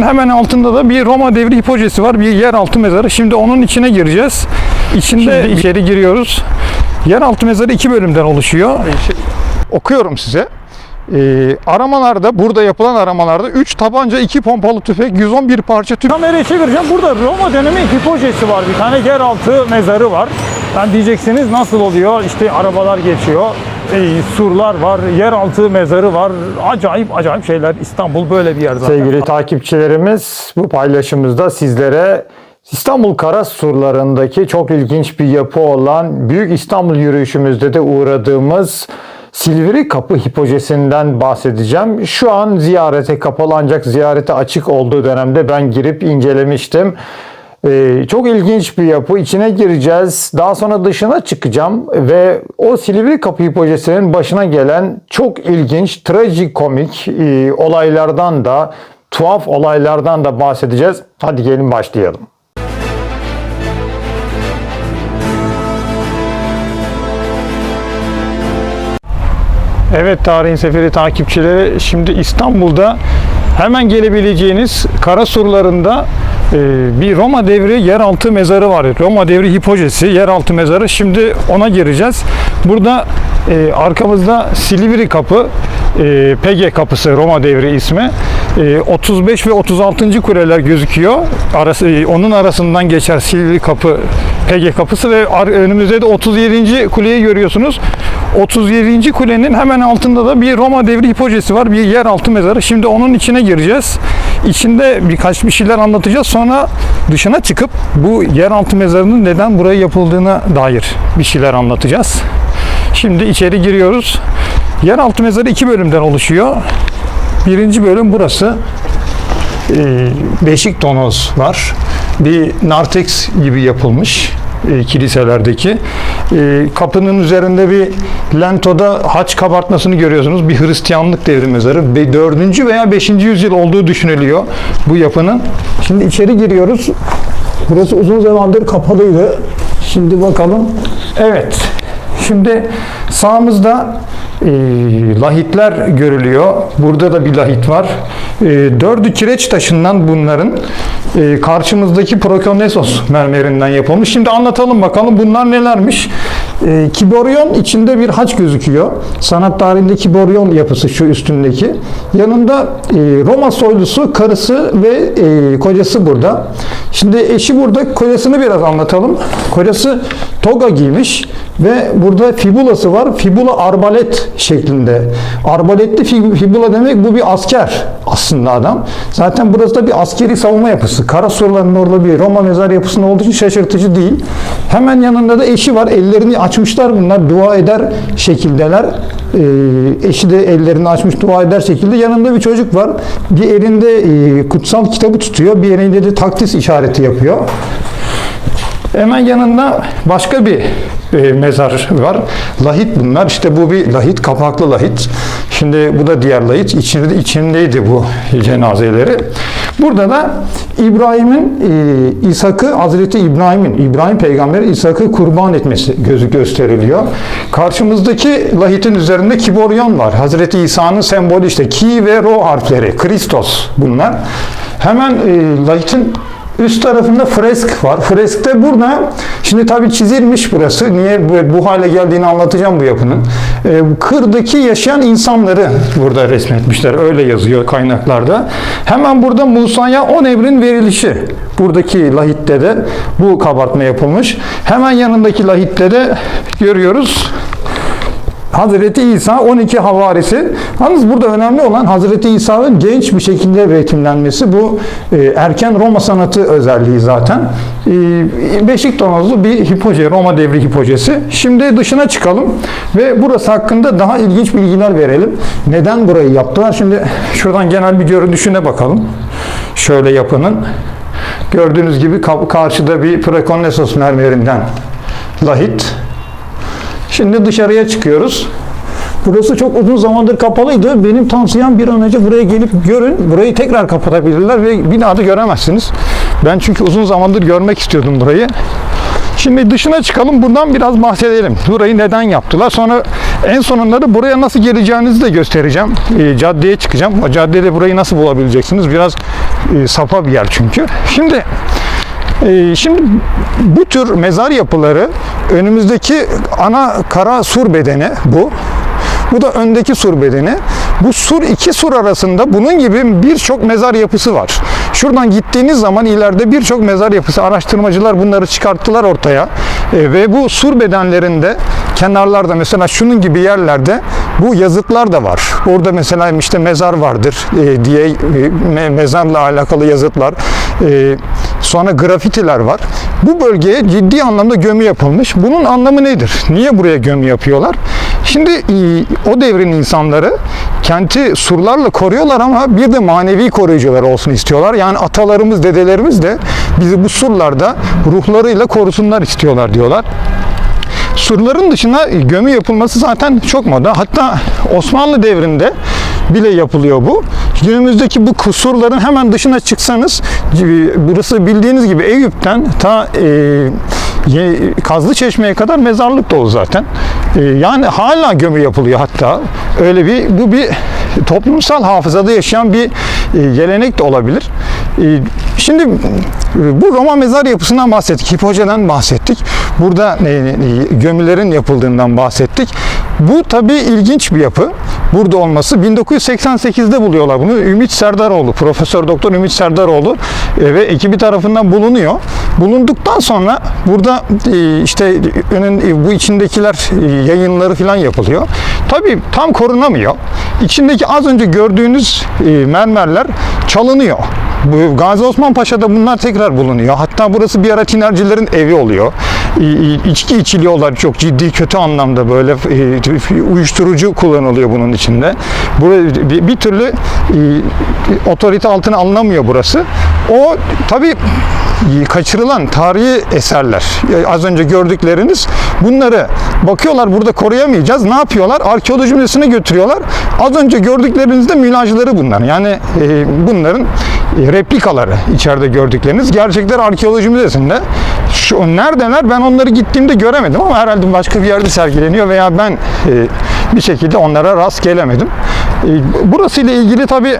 Hemen altında da bir Roma devri hipojesi var. Bir yeraltı mezarı. Şimdi onun içine gireceğiz. Şimdi içeri giriyoruz. Yeraltı mezarı 2 bölümden oluşuyor. Okuyorum size. Aramalarda, burada yapılan aramalarda 3 tabanca, 2 pompalı tüfek, 111 parça tüfek. Kamerayı çevireceğim. Burada Roma dönemi hipojesi var. Bir tane yeraltı mezarı var. Yani diyeceksiniz nasıl oluyor? İşte arabalar geçiyor. Surlar var, yeraltı mezarı var. Acayip şeyler. İstanbul böyle bir yer zaten. Sevgili takipçilerimiz, bu paylaşımımızda sizlere İstanbul Kara Surları'ndaki çok ilginç bir yapı olan Büyük İstanbul yürüyüşümüzde de uğradığımız Silivri Kapı hipojesinden bahsedeceğim. Şu an ziyarete kapalı, ancak ziyarete açık olduğu dönemde ben girip incelemiştim. Çok ilginç bir yapı. İçine gireceğiz. Daha sonra dışına çıkacağım ve o Silivri Kapı hipojesinin başına gelen çok ilginç, trajikomik olaylardan da, tuhaf olaylardan da bahsedeceğiz. Hadi gelin başlayalım. Evet, Tarihin Seferi takipçileri, şimdi İstanbul'da hemen gelebileceğiniz kara surlarında bir Roma devri yeraltı mezarı var. Roma devri hipojesi yeraltı mezarı. Şimdi ona gireceğiz. Burada arkamızda Silivri Kapı, Pege Kapısı Roma devri ismi. 35 ve 36. kuleler gözüküyor. Onun arasından geçer Silivri Kapı, Pege Kapısı ve önümüzde de 37. kuleyi görüyorsunuz. 37. kulenin hemen altında da bir Roma devri hipojesi var. Bir yeraltı mezarı. Şimdi onun içine gireceğiz. İçinde bir şeyler anlatacağız. Sonra dışına çıkıp bu yeraltı mezarının neden buraya yapıldığına dair bir şeyler anlatacağız. Şimdi içeri giriyoruz. Yeraltı mezarı 2 bölümden oluşuyor. Birinci bölüm burası. Beşik tonoz var. Bir narteks gibi yapılmış kiliselerdeki. Kapının üzerinde bir lentoda haç kabartmasını görüyorsunuz. Bir Hristiyanlık devri mezarı. 4. veya 5. yüzyıl olduğu düşünülüyor bu yapının. Şimdi içeri giriyoruz. Burası uzun zamandır kapalıydı. Şimdi bakalım. Evet. Şimdi sağımızda lahitler görülüyor. Burada da bir lahit var. 4'ü kireç taşından bunların. Karşımızdaki Prokonesos mermerinden yapılmış. Şimdi anlatalım bakalım bunlar nelermiş. Kiboryon, içinde bir haç gözüküyor. Sanat tarihinde kiboryon yapısı şu üstündeki. Yanında Roma soylusu, karısı ve kocası burada. Şimdi eşi burada, kocasını biraz anlatalım. Kocası toga giymiş ve burada fibulası var. Fibula arbalet şeklinde. Arbaletli fibula demek, bu bir asker aslında adam. Zaten burası da bir askeri savunma yapısı. Kara surlarının orada bir Roma mezar yapısında olduğu için şaşırtıcı değil. Hemen yanında da eşi var. Ellerini açmışlar bunlar. Dua eder şekildeler. Eşi de ellerini açmış, dua eder şekilde. Yanında bir çocuk var. Bir elinde kutsal kitabı tutuyor. Bir elinde de takdis işareti yapıyor. Hemen yanında başka bir mezar var. Lahit bunlar. İşte bu bir lahit, kapaklı lahit. Şimdi bu da diğer lahit. İçindeydi bu cenazeleri. Burada da İbrahim'in İshak'ı, Hazreti İbrahim peygamber İshak'ı kurban etmesi gösteriliyor. Karşımızdaki lahitin üzerinde kiboryon var. Hazreti İsa'nın sembolü, işte ki ve ro harfleri. Kristos bunlar. Hemen lahitin üst tarafında fresk var. Freskte burada, şimdi tabii çizilmiş burası. Niye bu hale geldiğini anlatacağım bu yapının. Kır'daki yaşayan insanları burada resmetmişler. Öyle yazıyor kaynaklarda. Hemen burada Musa'ya 10 emrin verilişi. Buradaki lahitte de bu kabartma yapılmış. Hemen yanındaki lahitte de görüyoruz. Hazreti İsa 12 havarisi. Yalnız burada önemli olan Hazreti İsa'nın genç bir şekilde betimlenmesi. Bu erken Roma sanatı özelliği zaten. Beşik tonozlu bir hipoje, Roma devri hipojesi. Şimdi dışına çıkalım ve burası hakkında daha ilginç bilgiler verelim. Neden burayı yaptılar? Şimdi şuradan genel bir görünüşüne bakalım. Şöyle yapının. Gördüğünüz gibi karşıda bir Prokonesos mermerinden lahit. Şimdi dışarıya çıkıyoruz. Burası çok uzun zamandır kapalıydı. Benim tavsiyem bir an önce buraya gelip görün. Burayı tekrar kapatabilirler ve bir daha da göremezsiniz. Ben çünkü uzun zamandır görmek istiyordum burayı. Şimdi dışına çıkalım, buradan biraz bahsedelim. Burayı neden yaptılar? Sonra En sonunda da buraya nasıl geleceğinizi de göstereceğim. Caddeye çıkacağım. O caddede burayı nasıl bulabileceksiniz? Biraz sapa bir yer çünkü. Şimdi bu tür mezar yapıları, önümüzdeki ana kara sur bedeni bu. Bu da öndeki sur bedeni. Bu sur, iki sur arasında bunun gibi birçok mezar yapısı var. Şuradan gittiğiniz zaman ileride birçok mezar yapısı, araştırmacılar bunları çıkarttılar ortaya. Ve bu sur bedenlerinde kenarlarda, mesela şunun gibi yerlerde bu yazıtlar da var. Orada mesela işte mezar vardır diye mezarla alakalı yazıtlar. Sonra grafitiler var. Bu bölgeye ciddi anlamda gömü yapılmış. Bunun anlamı nedir? Niye buraya gömü yapıyorlar? Şimdi o devrin insanları kenti surlarla koruyorlar ama bir de manevi koruyucular olsun istiyorlar. Yani atalarımız, dedelerimiz de bizi bu surlarda ruhlarıyla korusunlar istiyorlar diyorlar. Surların dışına gömü yapılması zaten çok moda. Hatta Osmanlı devrinde bile yapılıyor bu. Günümüzdeki bu surların hemen dışına çıksanız, burası bildiğiniz gibi Eyüp'ten ta Kazlıçeşme'ye kadar mezarlık dolu zaten. Yani hala gömü yapılıyor hatta. Bu bir toplumsal hafızada yaşayan bir gelenek de olabilir. Şimdi bu Roma mezar yapısından bahsettik, Hipoce'den bahsettik. Burada gömülerin yapıldığından bahsettik. Bu tabii ilginç bir yapı. Burada olması. 1988'de buluyorlar bunu. Ümit Serdaroğlu, Profesör Doktor Ümit Serdaroğlu ve ekibi tarafından bulunuyor. Bulunduktan sonra burada işte bu içindekiler yayınları falan yapılıyor. Tabii tam korunamıyor. İçindeki az önce gördüğünüz mermerler çalınıyor. Gazi Osman Paşa'da bunlar tekrar bulunuyor. Hatta burası bir ara tinercilerin evi oluyor. İçki içiliyorlar çok ciddi, kötü anlamda, böyle uyuşturucu kullanılıyor bunun içinde. Bir türlü otorite altına alınamıyor burası. O tabii kaçırılan tarihi eserler, az önce gördükleriniz, bunları bakıyorlar burada koruyamayacağız. Ne yapıyorlar? Arkeoloji müzesine götürüyorlar. Az önce gördüklerinizde mülajları bunlar. Yani bunların replikaları içeride gördükleriniz. Gerçekler arkeoloji müzesinde. Neredeler? Ben onları gittiğimde göremedim ama herhalde başka bir yerde sergileniyor veya ben bir şekilde onlara rast gelemedim. Burası ile ilgili tabii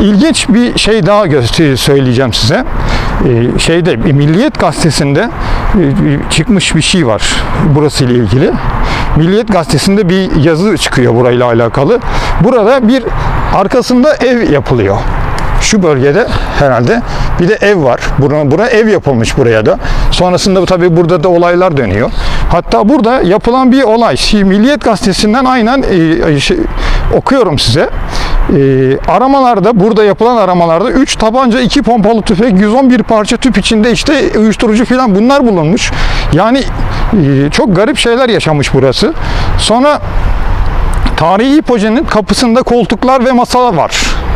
ilginç bir şey daha söyleyeceğim size. Milliyet Gazetesi'nde çıkmış bir şey var burası ile ilgili. Milliyet Gazetesi'nde bir yazı çıkıyor burayla alakalı. Burada bir arkasında ev yapılıyor. Şu bölgede herhalde bir de ev var. Buraya ev yapılmış buraya da. Sonrasında tabii burada da olaylar dönüyor. Hatta burada yapılan bir olay. Milliyet Gazetesi'nden aynen okuyorum size. Burada yapılan aramalarda 3 tabanca, 2 pompalı tüfek, 111 parça tüp içinde işte uyuşturucu falan bunlar bulunmuş. Yani çok garip şeyler yaşamış burası. Sonra tarihi Hipoce'nin kapısında koltuklar ve masalar var.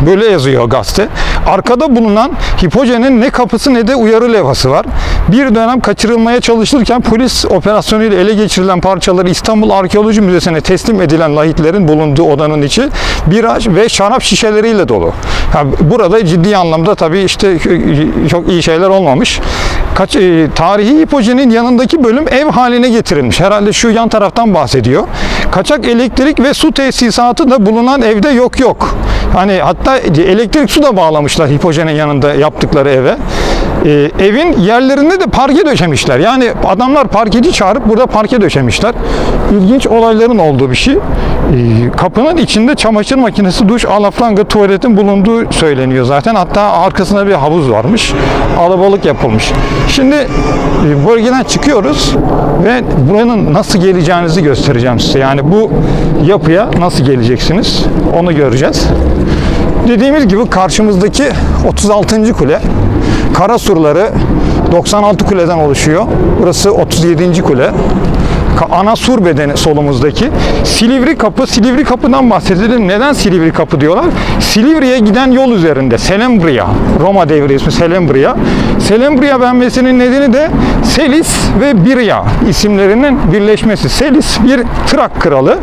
Böyle yazıyor gazete. Arkada bulunan Hipoce'nin ne kapısı ne de uyarı levhası var. Bir dönem kaçırılmaya çalışılırken polis operasyonuyla ele geçirilen parçaları İstanbul Arkeoloji Müzesi'ne teslim edilen lahitlerin bulunduğu odanın içi bira ve şarap şişeleriyle dolu. Yani burada ciddi anlamda tabii işte çok iyi şeyler olmamış. Tarihi Hipoce'nin yanındaki bölüm ev haline getirilmiş. Herhalde şu yan taraftan bahsediyor. Kaçak elektrik ve su tesisatı da bulunan evde yok. Hani hatta elektrik su da bağlamışlar Hipoce'nin yanında yaptıkları eve. Evin yerlerinde de parke döşemişler. Yani adamlar parkeci çağırıp burada parke döşemişler. İlginç olayların olduğu bir şey. Kapının içinde çamaşır makinesi, duş, alafranga, tuvaletin bulunduğu söyleniyor zaten. Hatta arkasında bir havuz varmış. Alabalık yapılmış. Şimdi bölgeden çıkıyoruz ve buranın nasıl geleceğinizi göstereceğim size. Yani bu yapıya nasıl geleceksiniz onu göreceğiz. Dediğimiz gibi karşımızdaki 36. kule. Kara surları 96 kuleden oluşuyor. Burası 37. kule. Ana sur bedeni solumuzdaki. Silivri Kapı. Silivri Kapı'dan bahsedelim. Neden Silivri Kapı diyorlar? Silivri'ye giden yol üzerinde. Selembria. Roma devri ismi Selembria. Selembria denmesinin nedeni de Selis ve Birya isimlerinin birleşmesi. Selis bir Trak kralı.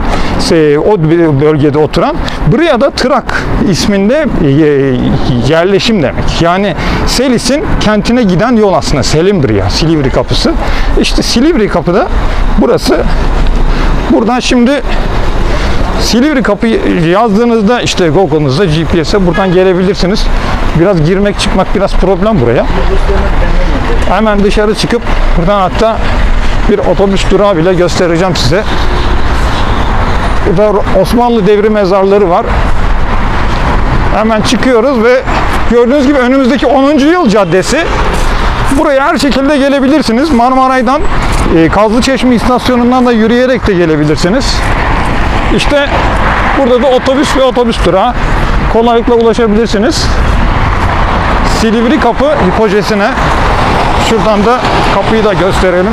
O bölgede oturan. Birya da Trak isminde yerleşim demek. Yani Selis'in kentine giden yol aslında Selembria. Silivri Kapısı. İşte Silivri Kapı'da burası Buradan şimdi Silivri Kapı yazdığınızda işte Google'ınızda GPS'e buradan gelebilirsiniz. Biraz girmek çıkmak biraz problem buraya. Hemen dışarı çıkıp buradan hatta bir otobüs durağı bile göstereceğim size. Burada Osmanlı devri mezarları var. Hemen çıkıyoruz ve gördüğünüz gibi önümüzdeki 10. Yıl Caddesi. Buraya her şekilde gelebilirsiniz. Marmaray'dan Kazlıçeşme istasyonundan da yürüyerek de gelebilirsiniz. İşte burada da otobüs ve otobüs durağı kolaylıkla ulaşabilirsiniz. Silivri Kapı hipojesine şuradan da kapıyı da gösterelim.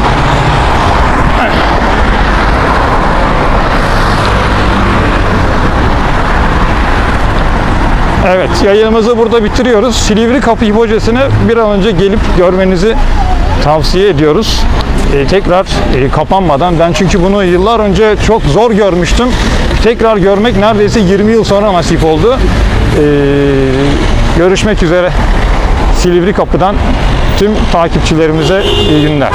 Evet, yayınımızı burada bitiriyoruz. Silivri Kapı hipojesine bir an önce gelip görmenizi tavsiye ediyoruz. Tekrar kapanmadan, ben çünkü bunu yıllar önce çok zor görmüştüm. Tekrar görmek neredeyse 20 yıl sonra nasip oldu. Görüşmek üzere. Silivri Kapı'dan tüm takipçilerimize iyi günler.